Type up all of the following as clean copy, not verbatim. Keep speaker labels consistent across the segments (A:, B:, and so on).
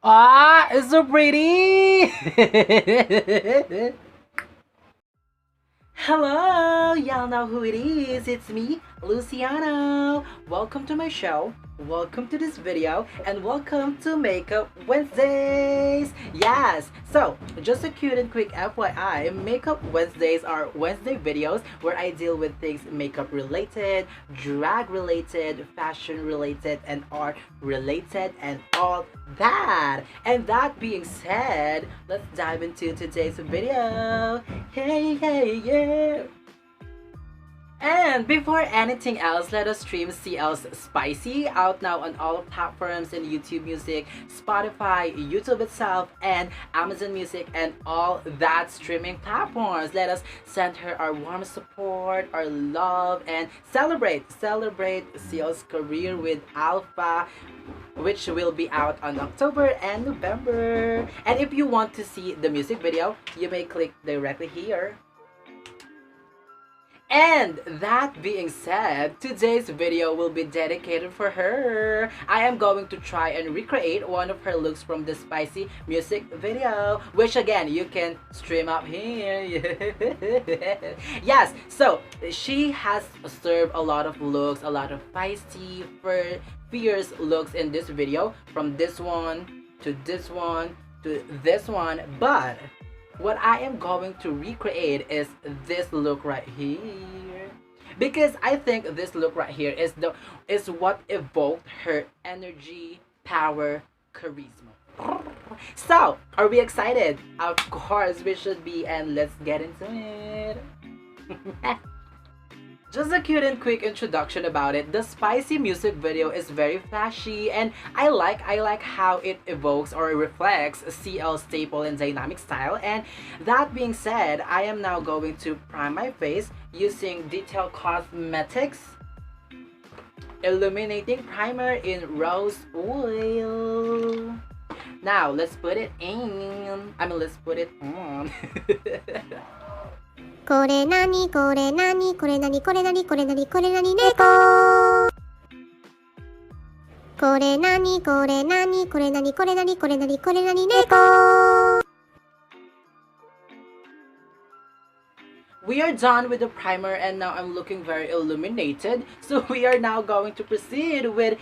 A: Ah, it's so pretty! Hello, y'all know who it is. It's me, Luciano. Welcome to my show. Welcome to this video and welcome to Makeup Wednesdays. Yes, so just a cute and quick FYI, Makeup Wednesdays are Wednesday videos where I deal with things makeup related, drag related, fashion related, and art related, and all that. And that being said, let's dive into today's video. Yeah. And before anything else, let us stream CL's Spicy, out now on all platforms in YouTube Music, Spotify, YouTube itself, and Amazon Music, and all that streaming platforms. Let us send her our warm support, our love, and celebrate CL's career with Alpha, which will be out on October and November. And if you want to see the music video, you may click directly here. And that being said, today's video will be dedicated for her. I am going to try and recreate one of her looks from the Spicy music video, which again, you can stream up here. Yes, so she has served a lot of looks, a lot of feisty, fierce looks in this video, from this one to this one to this one, but what I am going to recreate is this look right here, because I think this look right here is what evoked her energy, power, charisma. So, are we excited? Of course we should be, and let's get into it. Just a cute and quick introduction about it. The Spicy music video is very flashy, and I like how it evokes or reflects CL staple and dynamic style. And that being said, I am now going to prime my face using Detail Cosmetics Illuminating Primer in Rose Oil. Now let's put it in. Let's put it on.
B: これなにこれなにこれなにこれなにこれなにこれなに猫これなにこれなにこれなにこれなにこれなにこれなに猫
A: We are done with the primer, and now I'm looking very illuminated. So we are now going to proceed with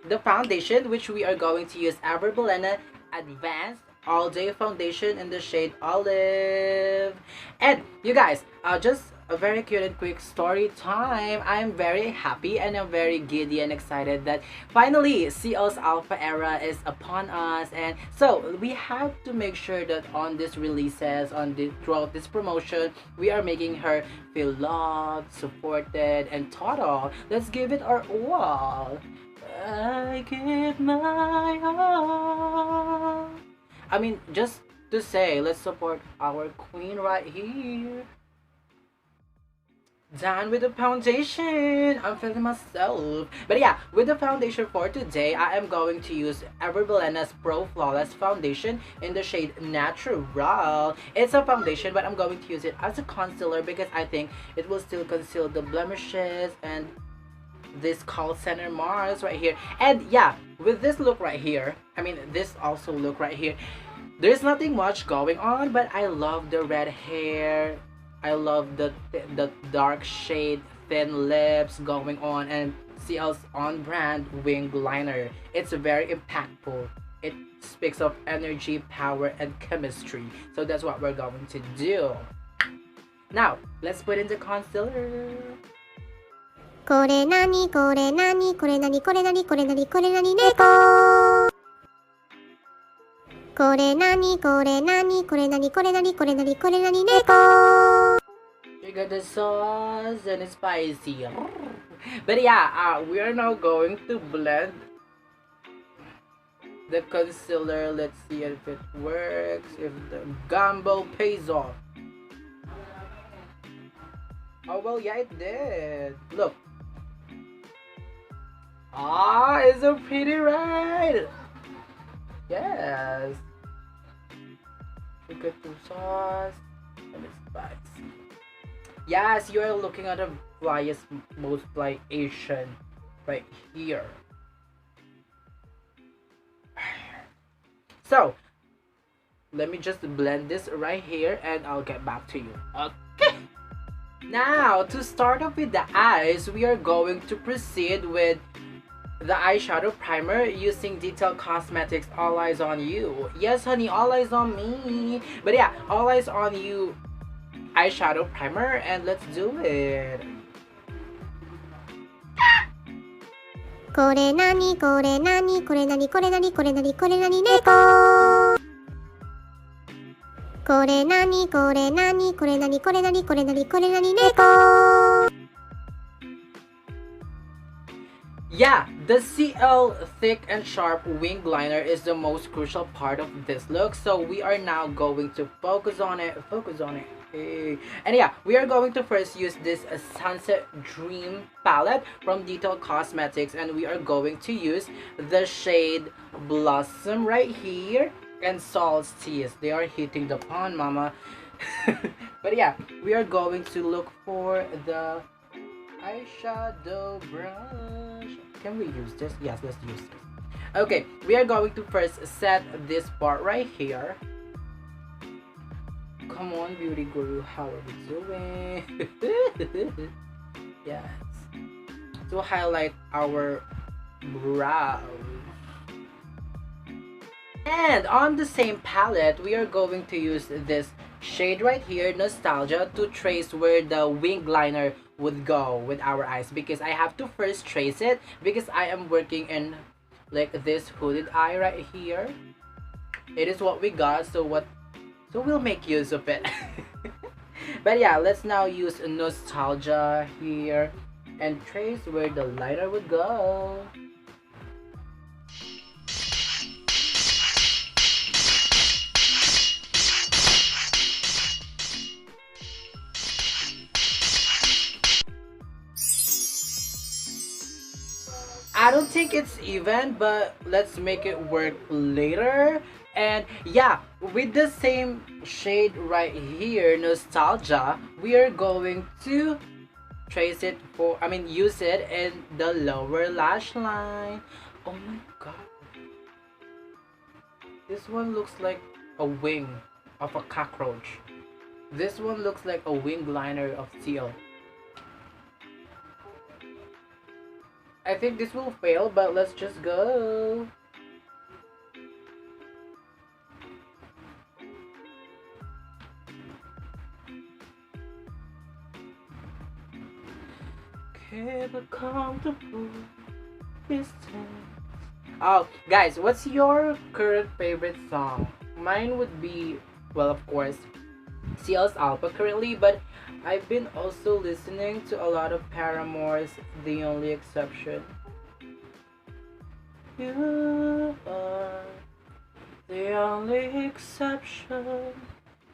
A: the foundation, which we are going to use Bilena Advanced All Day Foundation in the shade Olive. And you guys, just a very cute and quick story time. I am very happy and I'm very giddy and excited that finally CL's Alpha era is upon us. And so we have to make sure that on these releases, throughout this promotion, we are making her feel loved, supported, and total. Let's give it our all. I give my all. Just to say, let's support our queen right here. Done with the foundation. I'm feeling myself. But yeah, with the foundation for today, I am going to use Belena's Pro Flawless Foundation in the shade Natural. It's a foundation, but I'm going to use it as a concealer because I think it will still conceal the blemishes and this call center marks right here. And yeah, with this look right here, this also look right here, there's nothing much going on, but I love the red hair, I love the dark shade thin lips going on, and CL's on brand wing liner. It's very impactful. It speaks of energy, power, and chemistry. So that's what we're going to do. Now let's put in the concealer.
B: これなにこれなにこれなにこれなにこれなにこれなに猫これなにこれなにこれなにこれなにこれなにこれなに猫
A: You got the sauce and it's spicy. But yeah, we are now going to blend the concealer. Let's see if it works, if the gamble pays off. Oh well, yeah, it did. Look. Ah, it's so pretty, right? Yes. We got the sauce and it's spicy. Yes, you are looking at the flyest, most fly Asian right here. So let me just blend this right here and I'll get back to you. Okay. Now, to start off with the eyes, we are going to proceed with the eyeshadow primer using Detail Cosmetics All Eyes on You. Yes, honey, all eyes on me. But yeah, All Eyes on You eyeshadow primer, and let's do it.
B: これなにこれなにこれなにこれなにこれなにこれなに猫これなにこれなにこれなにこれなにこれなにこれなに猫
A: Yeah, the CL Thick and Sharp Wing Liner is the most crucial part of this look. So we are now going to focus on it. Hey. And yeah, we are going to first use this Sunset Dream palette from Detail Cosmetics. And we are going to use the shade Blossom right here. And Solstice. They are hitting the pond, mama. But yeah, we are going to look for the eyeshadow brush. Can we use this? Yes, let's use this. Okay, we are going to first set this part right here. Come on, beauty guru, how are we doing? Yes. To highlight our brows. And on the same palette, we are going to use this shade right here, Nostalgia, to trace where the wing liner would go with our eyes, because I have to first trace it because I am working in like this hooded eye right here. It is what we got, so we'll make use of it. But yeah, let's now use Nostalgia here and trace where the liner would go. I don't think it's even, but let's make it work later. And yeah, with the same shade right here, Nostalgia, we are going to use it in the lower lash line. Oh my god. This one looks like a wing of a cockroach. This one looks like a wing liner of teal. I think this will fail, but let's just go. Keep a comfortable distance. Oh, guys, what's your current favorite song? Mine would be, well, of course, CL's Alpha currently, but I've been also listening to a lot of Paramore's The Only Exception. You are the only exception.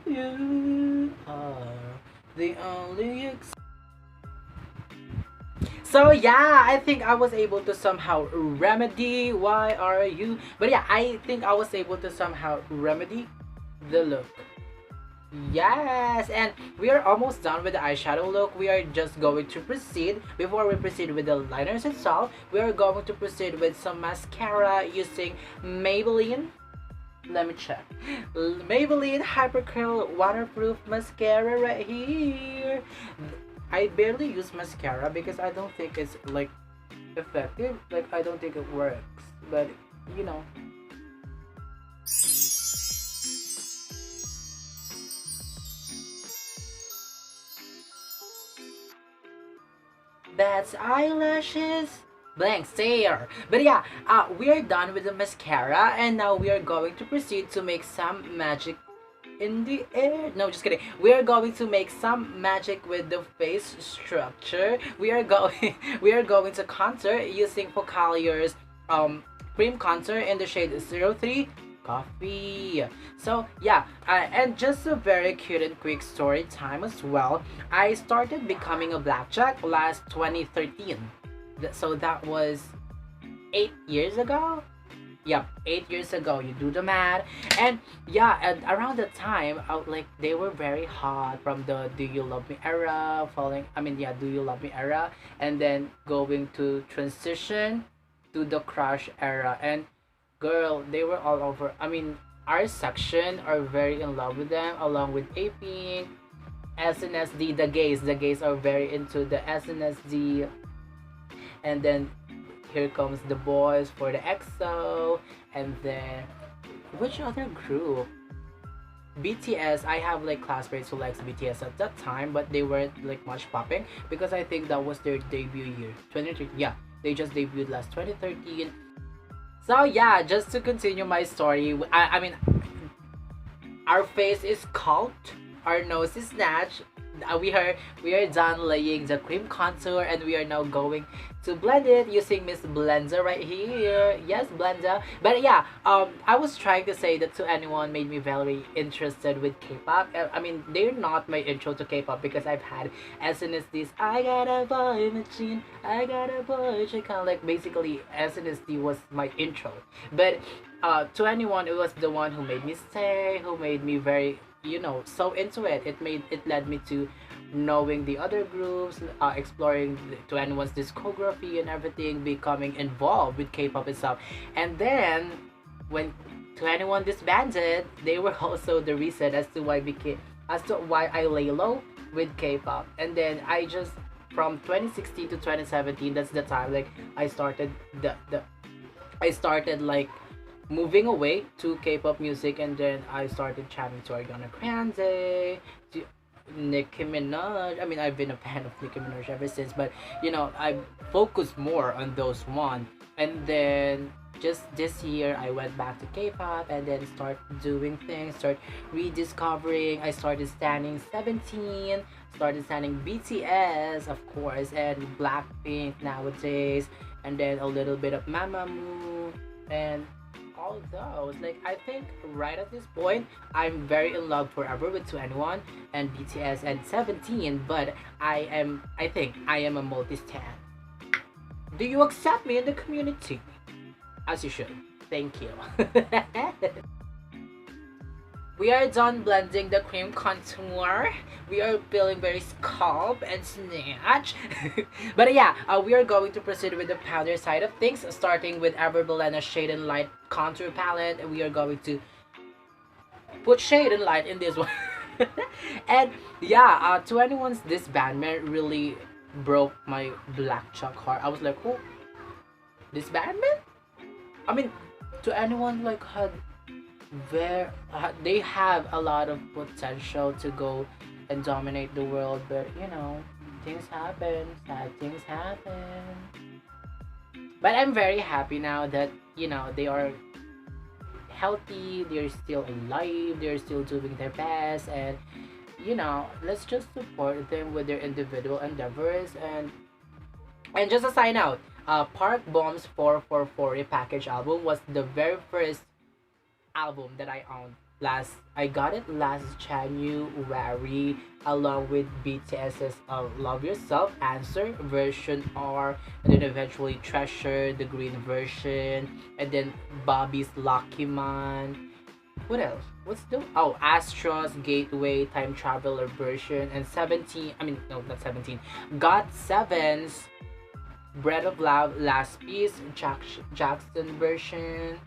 A: You are the only exception. So yeah, I think I was able to somehow remedy. Why are you? But yeah, I think I was able to somehow remedy the look. Yes, and we are almost done with the eyeshadow look. We are just going to proceed. Before we proceed with the liners itself, we are going to proceed with some mascara using Maybelline. Let me check. Maybelline Hyper Curl Waterproof Mascara right here. I barely use mascara because I don't think it's like effective. Like, I don't think it works. But you know. That's eyelashes. Blank stare. But yeah, we are done with the mascara, and now we are going to proceed to make some magic in the air. No, just kidding. We are going to make some magic with the face structure. We are going to contour using Focallure's cream contour in the shade 03 Coffee. So yeah, and just a very cute and quick story time as well. I started becoming a Blackjack last 2013. So that was 8 years ago. Yep, 8 years ago. You do the math. And yeah, and around that time, like they were very hot from the Do You Love Me era, Do You Love Me era, and then going to transition to the Crush era. And girl, they were all over. I mean, our section are very in love with them, along with AP, SNSD, the gays are very into the SNSD, and then here comes the boys for the EXO, and then which other group? BTS. I have like classmates who likes BTS at that time, but they weren't like much popping because I think that was their debut year, 2013. Yeah, they just debuted last 2013. So yeah, just to continue my story, I mean, our face is cocked, our nose is snatched. We are done laying the cream contour, and we are now going to blend it using Miss Blender right here. Yes, Blender. But yeah, I was trying to say that to anyone made me very interested with K-pop. I mean, they're not my intro to K-pop because I've had SNSD. I got a boy machine, I got a boy. Kind of like basically SNSD was my intro. But to anyone, it was the one who made me stay, who made me very, you know, so into it. It led me to knowing the other groups, exploring to anyone's discography and everything, becoming involved with K-pop itself. And then when to anyone disbanded, they were also the reason as to why I lay low with K-pop. And then I just from 2016 to 2017, that's the time like I started I started like moving away to K-pop music, and then I started chatting to Ariana Grande, to Nicki Minaj. I mean, I've been a fan of Nicki Minaj ever since, but you know, I focused more on those one. And then just this year, I went back to K-pop and then start doing things, start rediscovering. I started standing 17, started standing BTS, of course, and Blackpink nowadays, and then a little bit of Mamamoo and all those. Like I think right at this point, I'm very in love forever with 2NE1 and BTS and 17. But I think I am a multi-stan. Do you accept me in the community? As you should. Thank you. We are done blending the cream contour. We are feeling very scalp and snatch. But yeah, we are going to proceed with the powder side of things, starting with our Bilena Shade and Light Contour Palette. And we are going to put shade and light in this one. And yeah, to anyone's disbandment really broke my Blackjack heart. I was like, oh, disbandment? I mean, to anyone like had they have a lot of potential to go and dominate the world, but you know, things happen, sad things happen. But I'm very happy now that, you know, they are healthy, they're still alive, they're still doing their best, and you know, let's just support them with their individual endeavors. And just a sign out, Park Bomb's 444 repackaged album was the very first album that I owned. I got it last January, along with BTS's Love Yourself Answer version R, and then eventually Treasure, the green version, and then Bobby's Lucky Man. What else? What's the Astra's Gateway Time Traveler version, and 17, I mean no, not 17, GOT7's Breath of Love Last Piece Jackson version.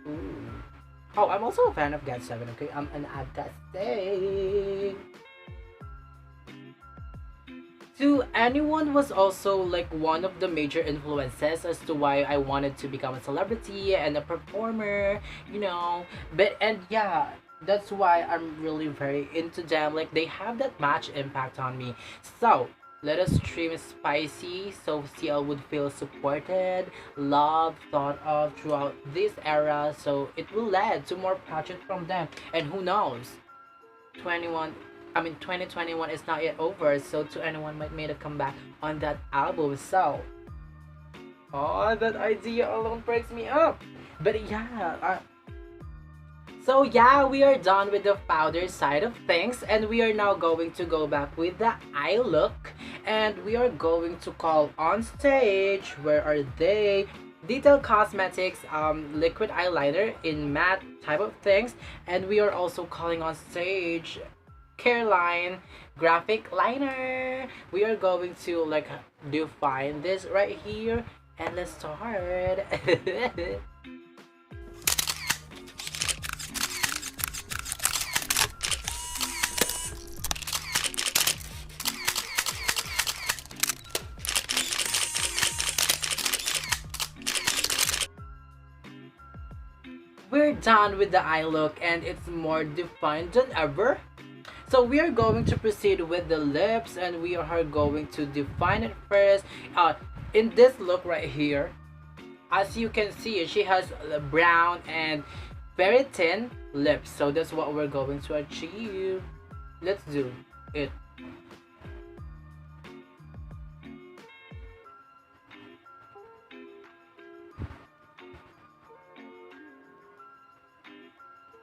A: Ooh. Oh, I'm also a fan of GOT7, okay? I'm an Agassi. To anyone was also like one of the major influences as to why I wanted to become a celebrity and a performer, you know. But and yeah, that's why I'm really very into them. Like they have that much impact on me. So let us stream spicy so CL would feel supported, loved, thought of throughout this era. So it will lead to more projects from them. And who knows? 2021 is not yet over. So 2NE1 might make a comeback on that album. So, oh, that idea alone breaks me up. But yeah, so yeah, we are done with the powder side of things, and we are now going to go back with the eye look, and we are going to call on stage. Where are they? Detail Cosmetics liquid eyeliner in matte type of things, and we are also calling on stage Careline graphic liner. We are going to like define this right here, and let's start. we're done with the eye look and it's more defined than ever. So we are going to proceed with the lips, and we are going to define it first. In this look right here, as you can see, she has brown and very thin lips. So that's what we're going to achieve. Let's do it.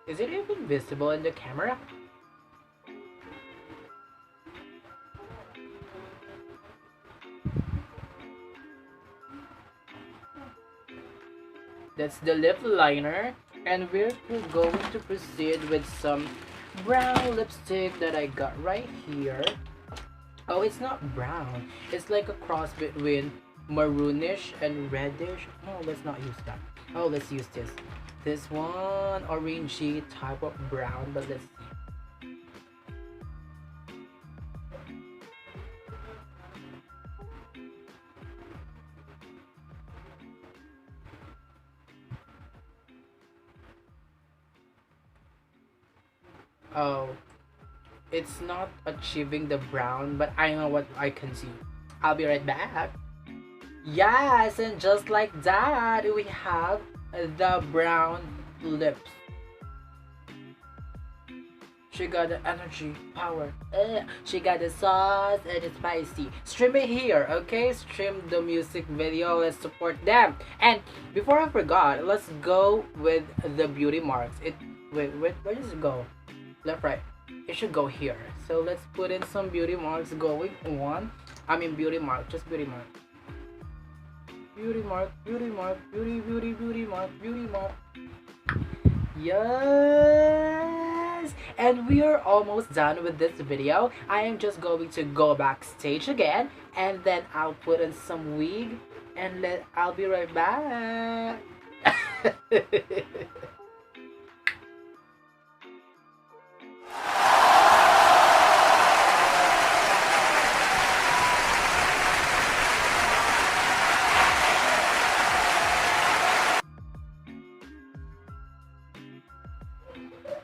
A: Is it even visible in the camera? That's the lip liner, and we're going to proceed with some brown lipstick that I got right here. Oh, it's not brown. It's like a cross between maroonish and reddish. Oh, let's not use that. Oh, let's use this. This one, orangey type of brown, but let's see. Oh, it's not achieving the brown, but I know what I can see. I'll be right back. Yes, and just like that, we have the brown lips. She got the energy, power. She got the sauce and it's spicy. Stream it here, okay? Stream the music video. Let's support them. And before I forgot, let's go with the beauty marks. Wait, where does it go? Left, right. It should go here. So let's put in some beauty marks going on. I mean beauty mark, just beauty mark. Beauty mark, beauty mark, beauty mark, beauty mark. Yes! And we are almost done with this video. I am just going to go backstage again, and then I'll put in some wig, and I'll be right back.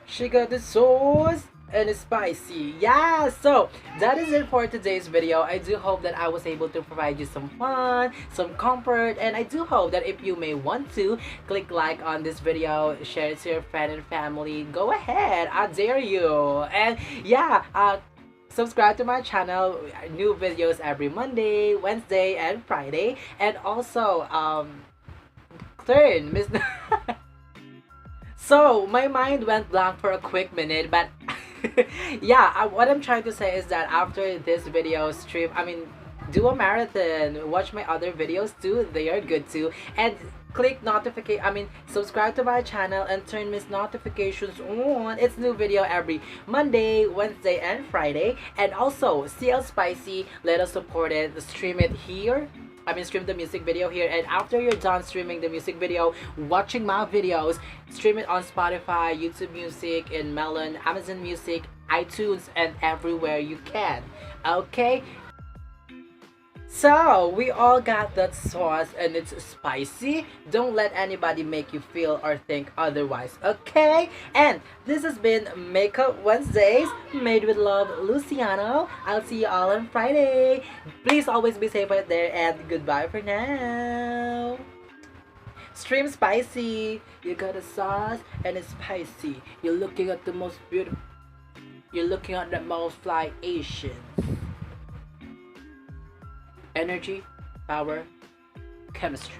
A: She got the sauce and it's spicy. Yeah, so that is it for today's video. I do hope that I was able to provide you some fun, some comfort, and I do hope that if you may want to click like on this video, share it to your friend and family, go ahead, I dare you. And yeah, subscribe to my channel. New videos every Monday, Wednesday, and Friday. And also turn Miss So, my mind went blank for a quick minute, but yeah, what I'm trying to say is that after this video stream, do a marathon, watch my other videos too, they are good too, and click subscribe to my channel and turn Miss notifications on. It's new video every Monday, Wednesday, and Friday. And also, CL Spicy, let us support it, stream it here. Stream the music video here, and after you're done streaming the music video, watching my videos, stream it on Spotify, YouTube Music, in Melon, Amazon Music, iTunes, and everywhere you can. Okay? So, we all got that sauce and it's spicy. Don't let anybody make you feel or think otherwise, okay? And this has been Makeup Wednesdays, made with love, Luciano. I'll see you all on Friday. Please always be safe out there, and goodbye for now. Stream spicy. You got a sauce and it's spicy. You're looking at the most beautiful. You're looking at the most fly Asians. Energy, power, chemistry.